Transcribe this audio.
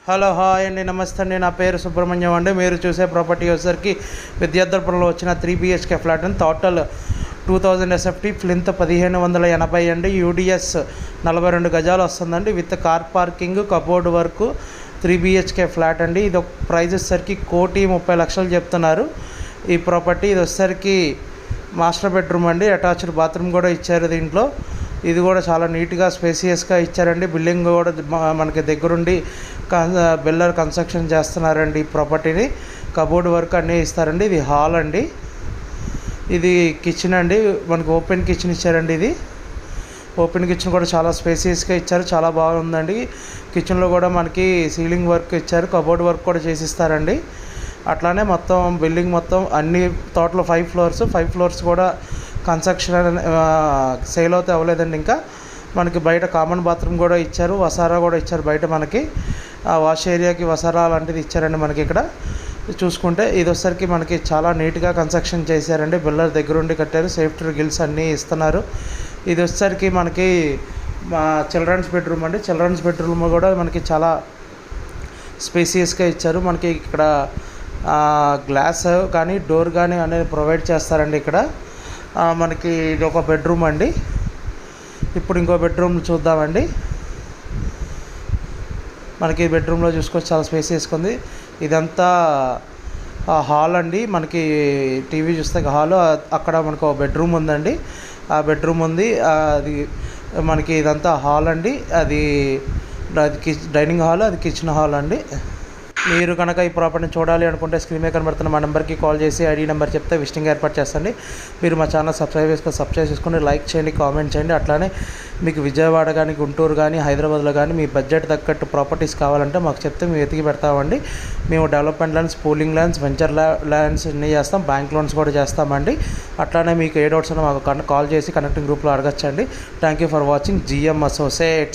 Hello hi అండి, నమస్తే అండి. నా పేరు సుబ్రహ్మణ్యం అండి. మీరు చూసే ప్రాపర్టీ వచ్చేసరికి విద్యార్థులంలో వచ్చిన 3 BHK ఫ్లాట్ అండి. టోటల్ 2000 SFT, ఫ్లింత్ 1580 అండి. UDS 42 గజాలు వస్తుందండి. With car parking, cupboard work, 3 BHK flat అండి. ఇది ఒక ప్రైస్ వచ్చేసరికి 1,30,00,000 చెప్తున్నారు ఈ ప్రాపర్టీ. ఇది వచ్చేసరికి మాస్టర్ బెడ్రూమ్ అండి. అటాచ్డ్ బాత్రూమ్ కూడా ఇచ్చారు దీంట్లో. ఇది కూడా చాలా నీట్గా స్పేసియస్గా ఇచ్చారండి. బిల్డింగ్ కూడా మనకి దగ్గరుండి బిల్డర్ కన్స్ట్రక్షన్ చేస్తున్నారండి ఈ ప్రాపర్టీని. కబోర్డ్ వర్క్ అన్నీ ఇస్తారండి. ఇది హాల్ అండి. ఇది కిచెన్ అండి. మనకి ఓపెన్ కిచెన్ ఇచ్చారండి. ఇది ఓపెన్ కిచెన్ కూడా చాలా స్పేసియస్గా ఇచ్చారు, చాలా బాగుందండి. కిచెన్లో కూడా మనకి సీలింగ్ వర్క్ ఇచ్చారు, కబోర్డ్ వర్క్ కూడా చేసిస్తారండి. అట్లానే మొత్తం బిల్డింగ్ మొత్తం అన్ని టోటల్ 5 ఫ్లోర్స్ కూడా కన్స్ట్రక్షన్ సేల్ అవుతే అవ్వలేదండి. ఇంకా మనకి బయట కామన్ బాత్రూమ్ కూడా ఇచ్చారు, వసారా కూడా ఇచ్చారు. బయట మనకి వాష్ ఏరియాకి వసారా లాంటిది ఇచ్చారండి. మనకి ఇక్కడ చూసుకుంటే ఇది వచ్చేసరికి మనకి చాలా నీట్గా కన్స్ట్రక్షన్ చేశారండి. బిల్డర్ దగ్గరుండి కట్టారు, సేఫ్టీ గిల్స్ అన్నీ ఇస్తున్నారు. ఇది వచ్చేసరికి మనకి చిల్డ్రన్స్ బెడ్రూమ్ అండి. చిల్డ్రన్స్ బెడ్రూమ్ కూడా మనకి చాలా స్పేసియస్గా ఇచ్చారు. మనకి ఇక్కడ గ్లాస్ కానీ డోర్ కానీ అనేది ప్రొవైడ్ చేస్తారండి. ఇక్కడ మనకి ఇది ఒక బెడ్రూమ్ అండి. ఇప్పుడు ఇంకో బెడ్రూమ్ చూద్దామండి. మనకి బెడ్రూమ్లో చూసుకోవచ్చు, చాలా స్పేసియస్గా ఉంది. ఇదంతా హాల్ అండి. మనకి టీవీ చూస్తే హాల్, అక్కడ మనకు ఒక బెడ్రూమ్ ఉందండి. ఆ బెడ్రూమ్ ఉంది. అది మనకి ఇదంతా హాల్ అండి. అది డైనింగ్ హాల్, అది కిచెన్ హాల్ అండి. మీరు కనుక ఈ ప్రాపర్టీని చూడాలి అనుకుంటే స్క్రీన్ మీద కనబడుతున్న మా నెంబర్కి కాల్ చేసి ఐడి నెంబర్ చెప్తే విజిటింగ్ ఏర్పాటు చేస్తండి. మీరు మా ఛానల్ సబ్స్క్రైబ్ చేసుకుని లైక్ చేయండి, కామెంట్ చేయండి. అట్లానే మీకు విజయవాడ కానీ, గుంటూరు కానీ, హైదరాబాద్లో కానీ మీ బడ్జెట్ తగ్గట్టు ప్రాపర్టీస్ కావాలంటే మాకు చెప్తే మేము వెతికి పెడతామండి. మేము development lands, pooling lands, venture lands అన్నీ చేస్తాం, బ్యాంక్ లోన్స్ కూడా చేస్తామండి. అట్లానే మీకు ఏ డౌట్స్ ఉన్నా మాకు కాల్ చేసి కనెక్టింగ్ గ్రూప్లో అడగచ్చండి. Thank you for watching GM Associates.